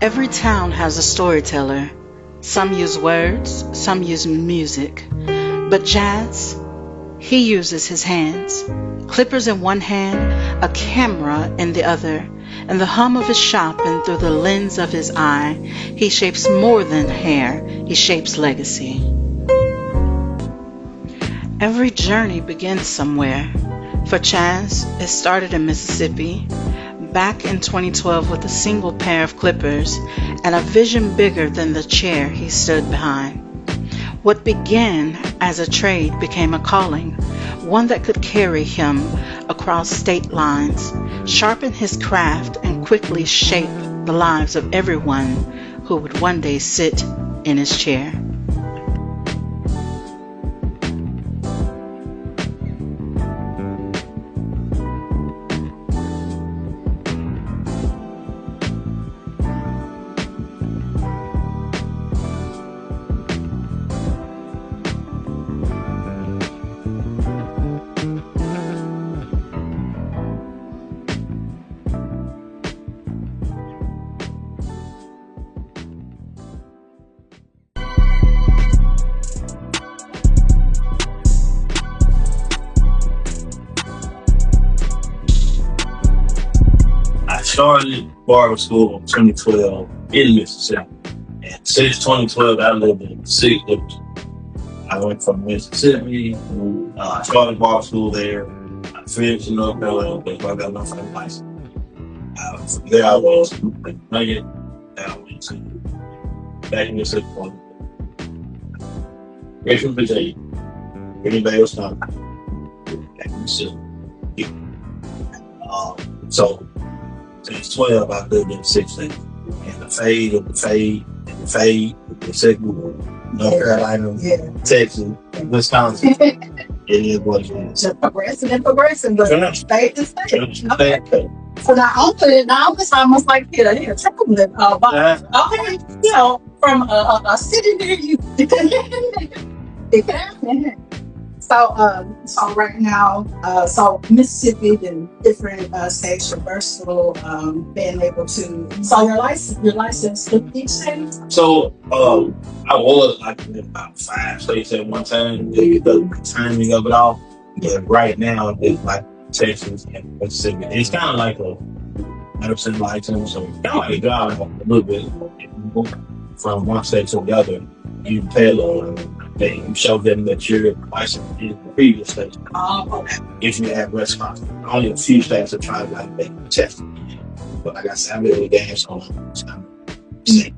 Every town has a storyteller. Some use words, some use music. But Jazz, he uses his hands. Clippers in one hand, a camera in the other, and the hum of his shop, and through the lens of his eye, he shapes more than hair, he shapes legacy. Every journey begins somewhere. For Chaz, it started in Mississippi, back in 2012 with a single pair of clippers and a vision bigger than the chair he stood behind. What began as a trade became a calling, one that could carry him across state lines, sharpen his craft, and quickly shape the lives of everyone who would one day sit in his chair. I started barber school in 2012 in Mississippi. And since 2012, I lived in City. I went from Mississippi. I started barber school there. I finished in North Carolina, but I got my first license. From there, I was Nugget. I went to back in Mississippi. Great from Virginia. Anybody else not? Back in Mississippi. So, since 12, I've lived in 16. And the fade of the fade, and the fade, the second, North Carolina, Texas, Wisconsin. It is what it is. Just progressing, but state to state. Okay. So now it's almost like a traveling. Okay, from a city near you. So right now, so Mississippi and different states are versatile, being able to. So your license in each state. So I was like in about 5 states at one time. The timing of it all, but right now it's like Texas and Mississippi. It's kind of like a 100% license, so kind of like a drive a little bit from one state to the other. You pay a little. You show them that you're licensed in the previous state. If you have restaurants, only a few states are trying to make a test. But like I said, I'm really games on it.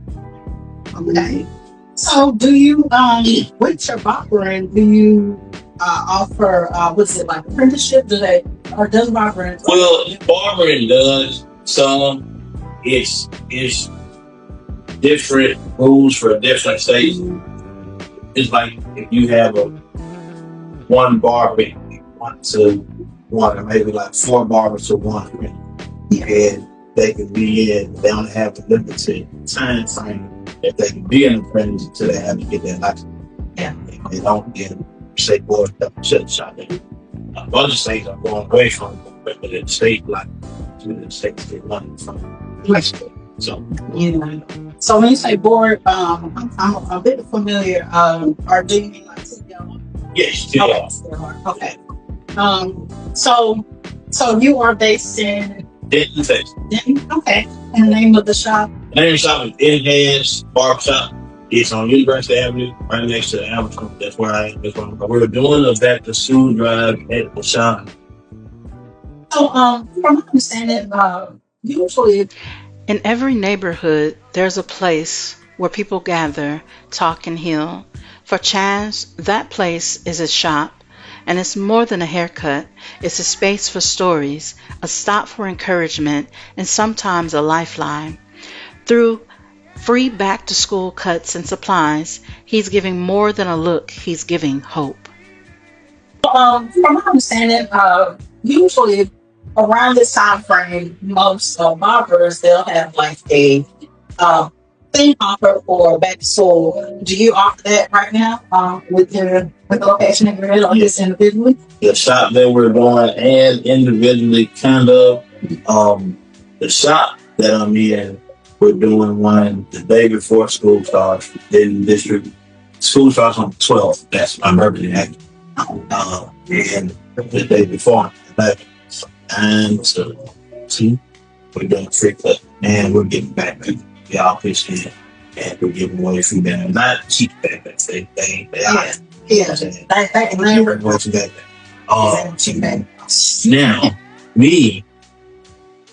Okay. So do you, with your barbering, do you offer, what's it like, apprenticeship? Does barbering? Well, barbering does some. It's different rules for different states. It's like if you have one barber, or maybe like 4 barbers to one, and they can be in. They don't have the limited time frame that they can be an apprentice until they have to get their license. Yeah, they don't get say board shut shop. Other states are going away from it, but the state like the states get money from. So yeah. So when you say board, I'm a bit familiar. Are do you mean like CPR? Yes, okay. So you are based in Denton, Texas. Denton? Okay. And the name of the shop? The name of the shop is EPS Barbershop. It's on University Avenue, right next to the Amazon. That's where I am. We're doing a back to school drive at the shop. So, from my understanding, usually In every neighborhood, there's a place where people gather, talk, and heal. For Chaz, that place is his shop, and it's more than a haircut. It's a space for stories, a stop for encouragement, and sometimes a lifeline. Through free back-to-school cuts and supplies, he's giving more than a look. He's giving hope. from my understanding, usually around this time frame, most barbers, they'll have like a theme offer for back to school. Do you offer that right now with the location that you're in, or just individually? The shop that we're doing and individually, kind of. The shop that I'm in, we're doing one the day before school starts. Then district school starts on the 12th. That's my birthday, actually. And the day before, 11th. And so, see, we're doing a free clip, and we're getting backpacks. We all pitched in, and we're giving away free backpacks. Not cheap backpacks. They are. Yeah. Thank you very much. Now, me,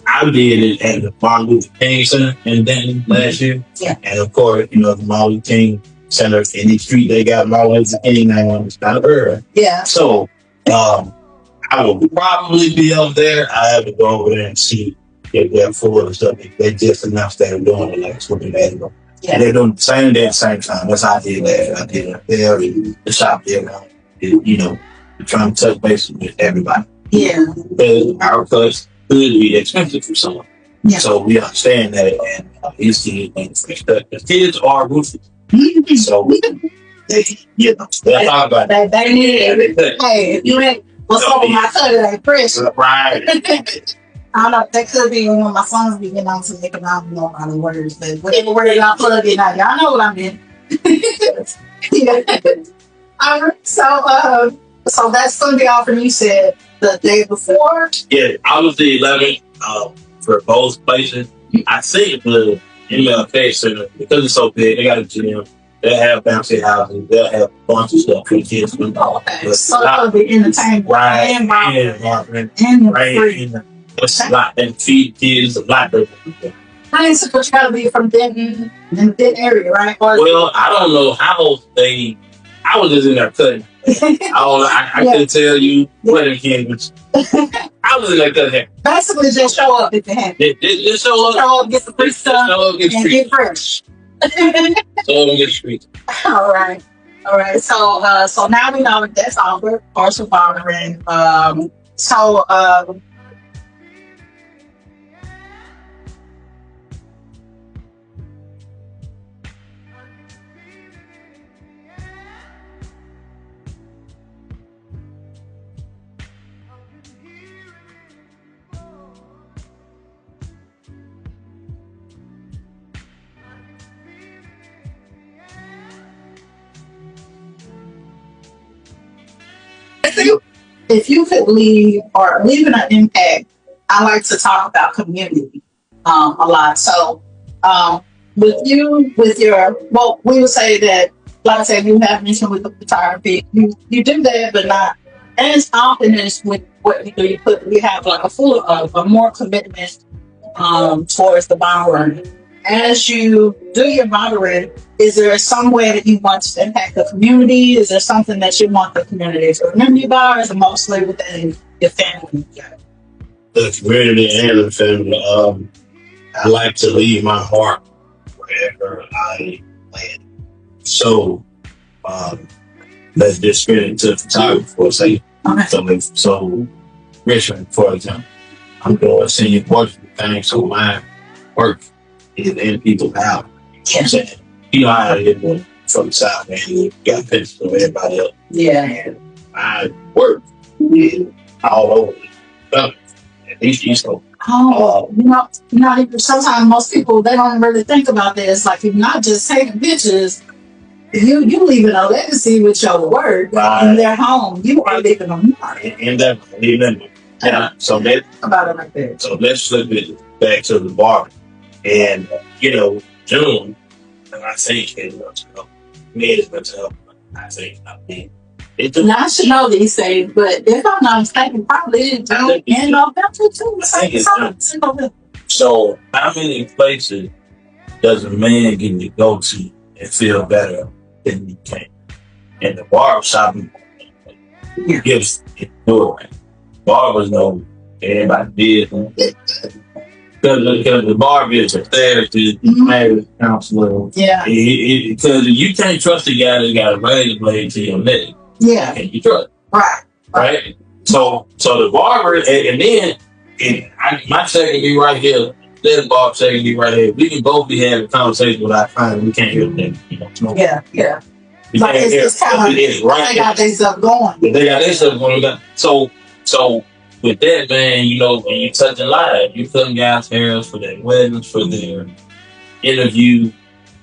I did it at the Martin Luther King Center in Denton last year. Yeah. And of course, the Martin Luther King Center in each street, they got Martin Luther King now. It's not a bird. Yeah. So, I will probably be up there. I have to go over there and see if they're full of stuff. They just announced they were doing it like 20 days ago. Yeah. And they're doing the same day at the same time. That's how I did that. I did it there, the shop there. Trying to touch base with everybody. Yeah. Because our cuts could be expensive for someone. Yeah. So we understand that, and these kids need fresh cut. The kids are ruthless. So they talk about it. They need it. Hey, if you ain't what's up with my cut, it ain't fresh. Right. I don't know, that could be when my songs be getting on to make them out, I don't know all the words, but whatever word y'all plug in out, y'all know what I mean. Yeah. All right, so that's going to be offered, you said, the day before? Yeah, I was the 11th for both places. I think the MLK Center, because it's so big, they got a gym, they'll have bouncy houses, they'll have a bunch of stuff for the kids. Okay, so it'll be entertainment. Right, and free. It's a lot, and feed kids a lot different. Nice, but you gotta be from Denton, in the Denton area, right? Well, I don't know how I was just in there cutting. I couldn't tell you what it came with. I was in there cutting hair. Basically, just show up if you have it. Just show up. Show up, get the free stuff, and get fresh. So don't get street. All right. So now we know that's Albert, partial barbering. If you could leave an impact, I like to talk about community a lot. So we would say that, like I said, you have mentioned with the photography, you do that, but not as often as with what you do. You have like a more commitment towards the barbering. As you do your barbering, is there some way that you want to impact the community? Is there something that you want the community to remember you by, or is it mostly within your family? The community and the family. I like to leave my heart wherever I land. So let's just spin it to photography for a second. Okay. So Richmond, for example, I'm doing senior portrait things, so my work is in people's house. You know what I'm saying? You know how to get one from the South, man. You got pictures of everybody else. Yeah. And I work all over at least East Coast. Sometimes most people, they don't really think about this. Like, you're not just taking pictures, you leaving a legacy with your work in their home. You are leaving a mark. So that about it like that. So let's flip it back to the bar. And June, and I think it's mental health. I think now I should know these things, but if I'm not mistaken, probably in November too. So how many places does a man get to go to and feel better than he can? And the barbershop gives it door. Barbers know everybody did. Because the barber is a therapist, marriage counselor. Yeah. Because you can't trust the guy that got a razor blade to your neck. Yeah. Can you trust? Right. So the barber, and then my second be right here. There's Bob second be right here. We can both be having a conversation without finding we can't hear them. Yeah. We can't hear. It's kind of they got their stuff going. They got their stuff going. So with that, man, when you touching live, you cutting guys' hairs for their weddings, for their interview.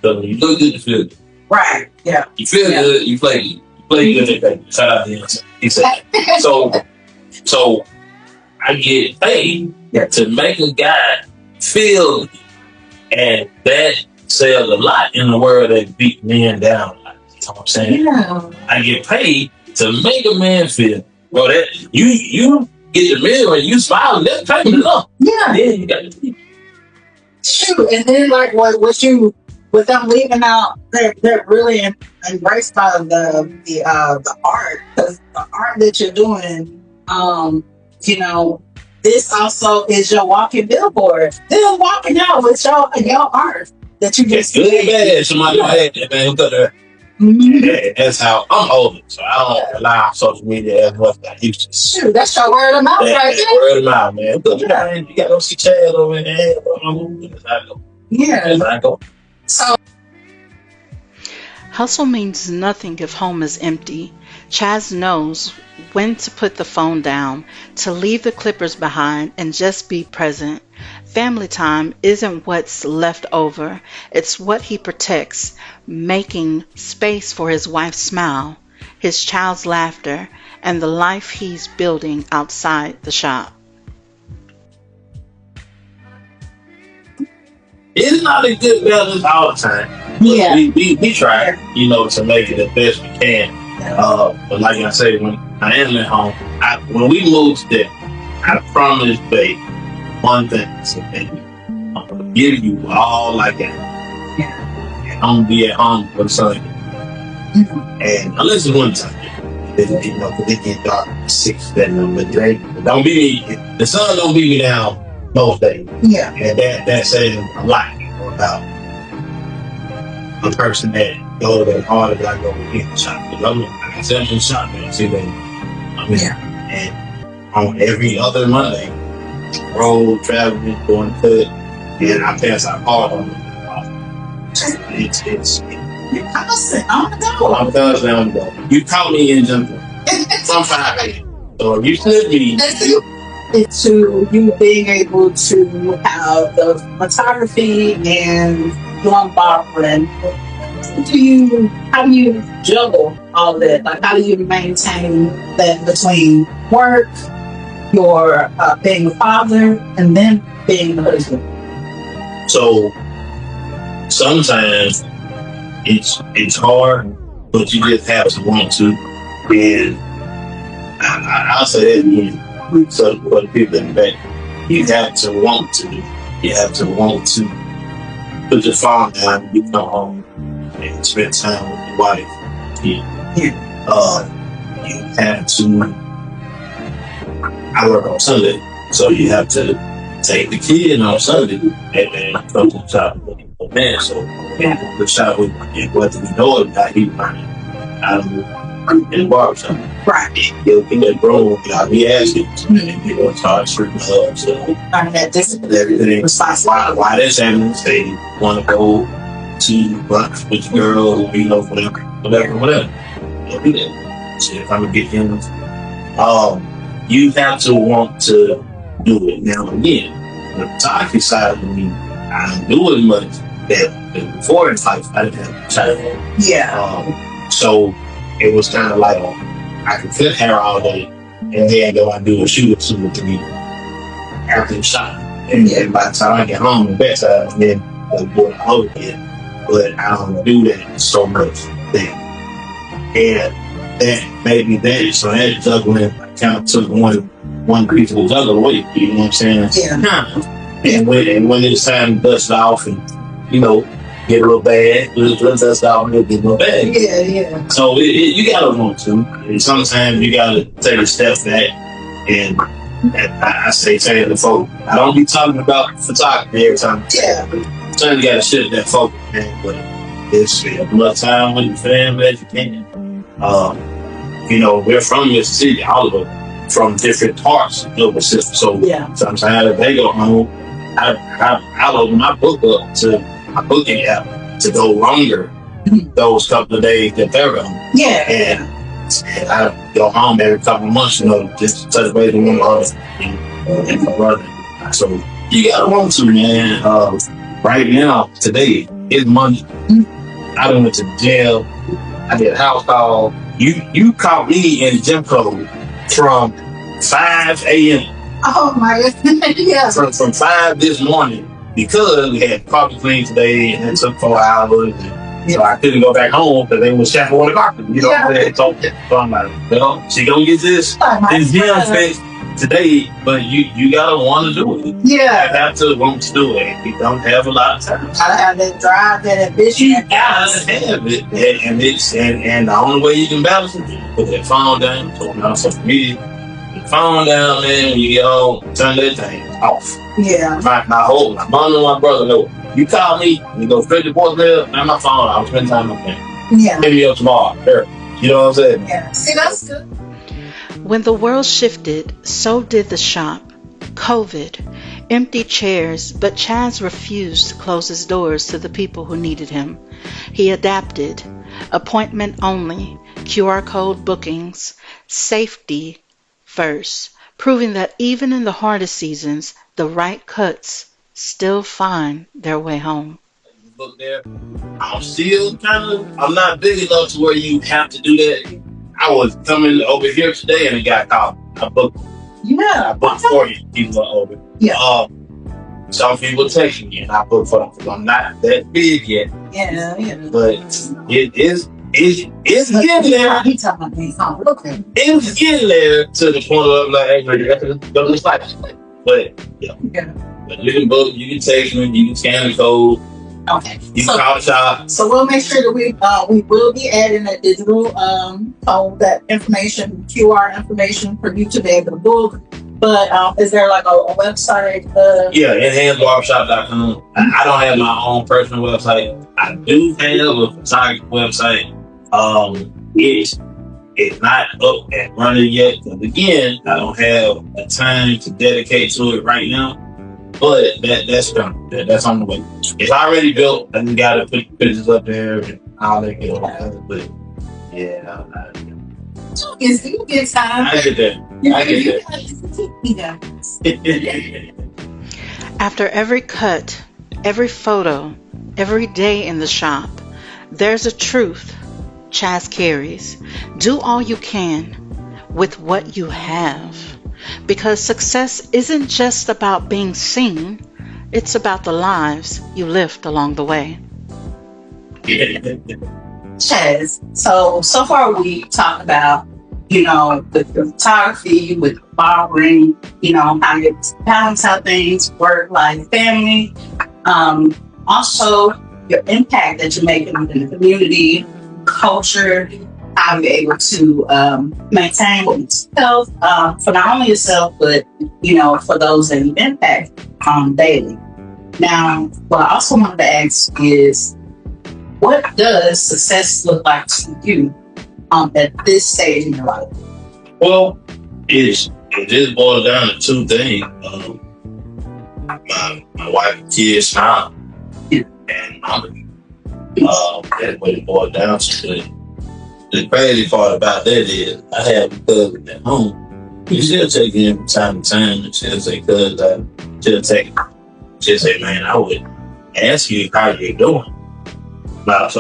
So you look good, you feel good. Right. Yeah. You feel good, you play good. You play good, shout out to him. He said, so I get paid to make a guy feel good. And that sells a lot in the world that beat men down. You know what I'm saying? Yeah. I get paid to make a man feel. Well, that you get the meal and you smile, that's payment enough. Yeah. Then you got to shoot. And then like with them leaving out, they're really embraced by the art, because the art that you're doing, you know, this also is your walking billboard. They're walking out with your art that you just good and bad. Somebody had that, man. Look at that. Yeah, that's how I'm older, so I don't rely on social media as much as I used to. Shoot, that's your word of mouth right there. Word of mouth, man. Look, man, you got to see Chad over there. That's how I go. Yeah. That's how I go. So, hustle means nothing if home is empty. Chaz knows when to put the phone down, to leave the clippers behind, and just be present. Family time isn't what's left over, it's what he protects, making space for his wife's smile, his child's laughter, and the life he's building outside the shop. It's not a good balance all the time. yeah. We try, to make it the best we can. But like I say, when I am at home, when we moved there, I promised babe one thing. I said, baby, I'm gonna give you all I got. Yeah. And I'm gonna be at home for Sunday. Mm-hmm. And unless it's one time, because it get dark at 6 that night, but the sun don't beat me down most days. Yeah. And that says a lot about the person that goes as hard as I go in the shop. Because I'm in the shop, man. See, and on every other Monday, road, traveling, going cut, and I pass out hard on it. It's You're constant on the go. I'm constantly on the go. You caught me in jumping. I'm 5'8". So if you stood me, to you being able to have the photography and doing barbering, how do you juggle all that? Like, how do you maintain that between work, your being a father, and then being a husband? So sometimes it's hard, but you just have to want to. And I'll say that again. So for the people in the back, you have to want to. You have to want to put your phone down when you come home and spend time with your wife. You have to. I work on Sunday, so you have to take the kid on Sunday and then come to the shop with the man. So the shop with whether we know it or not, he learning in the barbershop. Right. He'll be that grown, I'll be asking, start shooting up, so That discipline. everything. Why that's happening? They want to go to brunch with the girl, whatever. They'll do that. So if I'm gonna get him, you have to want to do it. Now again, the photography side of me, I don't do as much that before in life. I didn't have a child. Yeah. So it was kind of like I could cut hair all day, and then go and do a shoot or 2 or 3 after the shot. And then by the time I get home, the best side, then I'll go over again. But I don't do that so much then. And that made me that. So that juggling kind of took one piece of the juggle away. You know what I'm saying? Yeah. And when it's time to dust it off and get a little bad, let's dust it off and get a little bad. Yeah. So you gotta want to. And sometimes you gotta take a step back. And I say to the folk, I don't be talking about photography every time. Yeah. Sometimes you gotta shift that focus, man. But it's as much time with your family as you can. We're from Mississippi, all of us, from different parts of Mississippi. So sometimes they go home, I load my book up to my booking app to go longer those couple of days that they're home. Yeah. And I go home every couple of months, just touch base with my mother and my brother. So you gotta want to, man. Right now, today, it's Monday. I done went to jail. I did house call. You caught me in gym code from 5 a.m. Oh my goodness. Yeah. From 5 this morning because we had carpet clean today and it took 4 hours. So I couldn't go back home because they was shampooing the carpet. You know what I'm saying? So I'm like, well, she gonna get this gym fixed today, but you gotta want to do it. Yeah. You have to want to do it. You don't have a lot of time. Gotta have that drive, that ambition. You gotta have it. And the only way you can balance it is put that phone down, turn on social media. The phone down, man, when you get home, turn that thing off. Yeah. My mom and my brother know. You call me, you go straight to voicemail, and my phone, I'll spend time on that. Yeah. Maybe up tomorrow. There. You know what I'm saying? Yeah. See, that's good. When the world shifted, so did the shop. COVID, empty chairs, but Chaz refused to close his doors to the people who needed him. He adapted. Appointment only, QR code bookings, safety first, proving that even in the hardest seasons, the right cuts still find their way home. Book there. I'm still I'm not big enough to where you have to do that. I was coming over here today and it got caught. I booked for you. People are over. Yeah. Some people texting me and I booked for them because I'm not that big yet. Yeah. But it's getting there. He talking about things. It's getting there to the point where I'm like, hey, man, you got to go to the site. But but you can book, you can text me, you can scan the code. Okay. You can call the shop. So we'll make sure that we will be adding a digital that information, QR information for you to be able to book. But is there like a website? enhancebarbershop.com. I don't have my own personal website. I do have a photography website. It's not up and running yet. Because again, I don't have the time to dedicate to it right now. But that's done. That's on the way. It's already built. I just gotta put pictures up there and all that good stuff. But yeah, You get time. I get that. After every cut, every photo, every day in the shop, there's a truth Chaz carries. Do all you can with what you have. Because success isn't just about being seen, it's about the lives you lived along the way. Chaz, so far we talked about, the photography, with barbering, how you balance how things work, life, family. Also, your impact that you're making in the community, culture, how you're able to maintain yourself for not only yourself, but for those that you impact daily. Now, what I also wanted to ask is, what does success look like to you at this stage in your life? Well, it just boils down to two things. My wife and kids smile, and mama. That's what it boils down to. The crazy part about that is I have a cousin at home. You still take him from time to time, and she'll say, she'll say, man, I would ask you how you're doing. But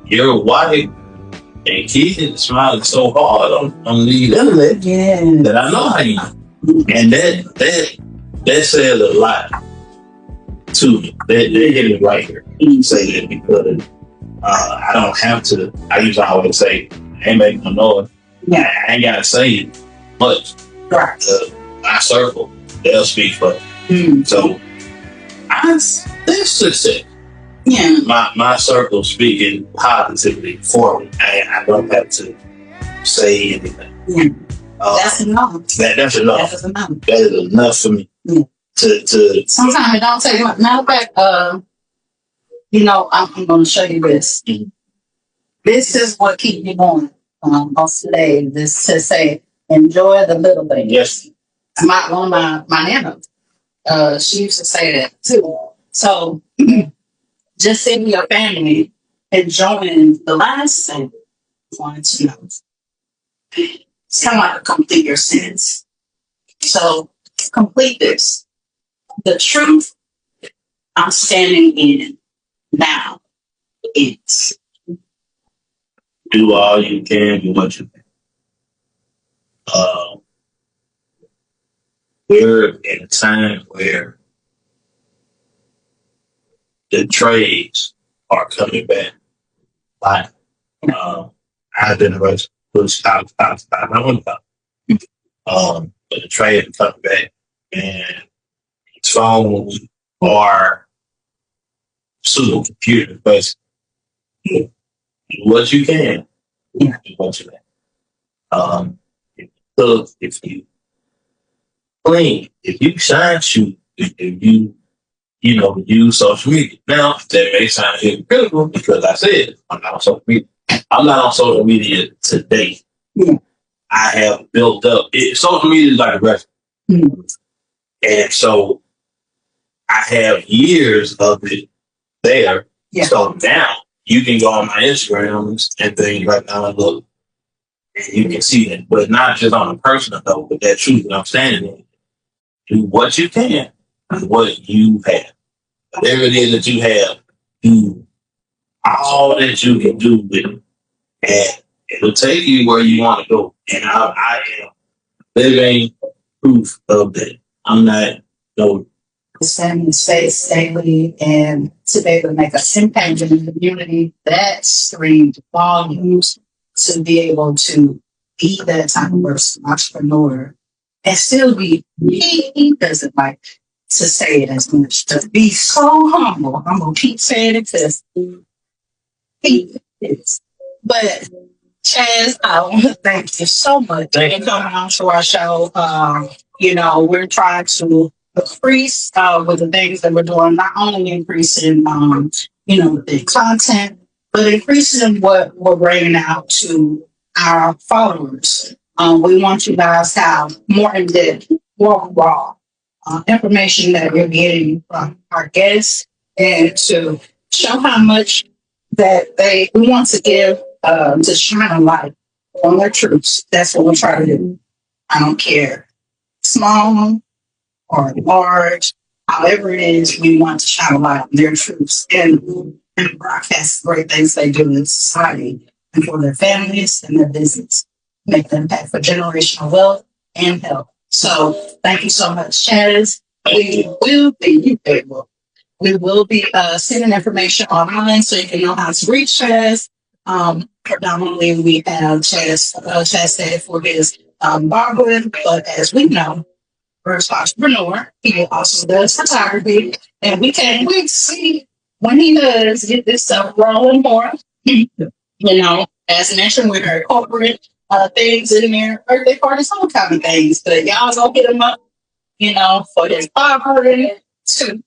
your wife and kids smiling so hard on the internet that I know how you do. And that says a lot to me. They hit it right here. You say that because I don't have to. I used to always say, I ain't making no noise. I ain't got to say much. Right. My circle, they'll speak for me. So that's success. Yeah. My circle speaking positively for me. I don't have to say anything. Yeah. That's enough. That's enough. That's enough. That is enough for me. Yeah. To sometimes it don't take much. Matter of fact, I'm going to show you this. Mm-hmm. This is what keeps me going most today. This to say, enjoy the little things. Yes. One of my nanas, she used to say that too. So just seeing your family enjoying the last thing you wanted to know. It's kind of like a complete your sins. So complete this. The truth I'm standing in now is do all you can, do what you can. We're in a time where the trades are coming back. Like, our generation was stop. I want to but the trade is coming back, and phones are pseudo computers, but do what you can. Yeah. Do what you can. If you cook, if you clean, if you shine shoot, if you use social media. Now, that may sound hypocritical because I said I'm not on social media. I'm not on social media today. Yeah. I have built up. Social media is like a restaurant. Mm-hmm. And so I have years of it there. Yeah. So now you can go on my Instagrams and things right now and look, and you can see it. But not just on a personal note, but that truth that I'm standing in. Do what you can with what you have. Whatever it is that you have, do all that you can do with it. And it'll take you where you want to go. And I am living proof of that. I'm not standing in space daily and to be able to make a impact in the community that screamed volumes to be able to be that type of person, entrepreneur, and still be he doesn't like to say it as much, to be so humble. I'm gonna keep saying it because he is. But Chaz, I want to thank you so much for coming on to our show. We're trying to increase with the things that we're doing, not only increasing, the content, but increasing what we're bringing out to our followers. We want you guys to have more in-depth, more raw information that you're getting from our guests and to show how much that we want to give to shine a light on their truths. That's what we try to do. I don't care, small or large, however it is, we want to shine a light on their truths and broadcast the great things they do in society and for their families and their business. Make the impact for generational wealth and health. So thank you so much, Chaz. We will be sending information online so you can know how to reach Chaz. Predominantly, we have Chaz for his Barber, but as we know, first entrepreneur, he also does photography, and we can't wait to see when he does get this stuff rolling more. As mentioned, we heard corporate things in there, birthday parties, all kind of things. But y'all go hit him up, for his Barber too.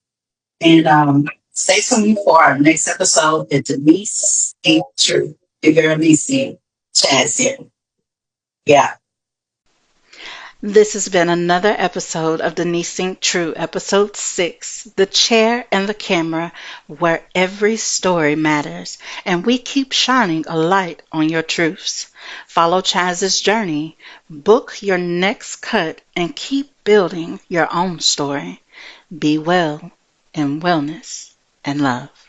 And stay tuned for our next episode at Deniese IncTru. Your girl NeCee, Chasza. Yeah. This has been another episode of Deniese IncTru, episode 6, The Chair and the Camera, where every story matters, and we keep shining a light on your truths. Follow Chaz's journey, book your next cut, and keep building your own story. Be well in wellness and love.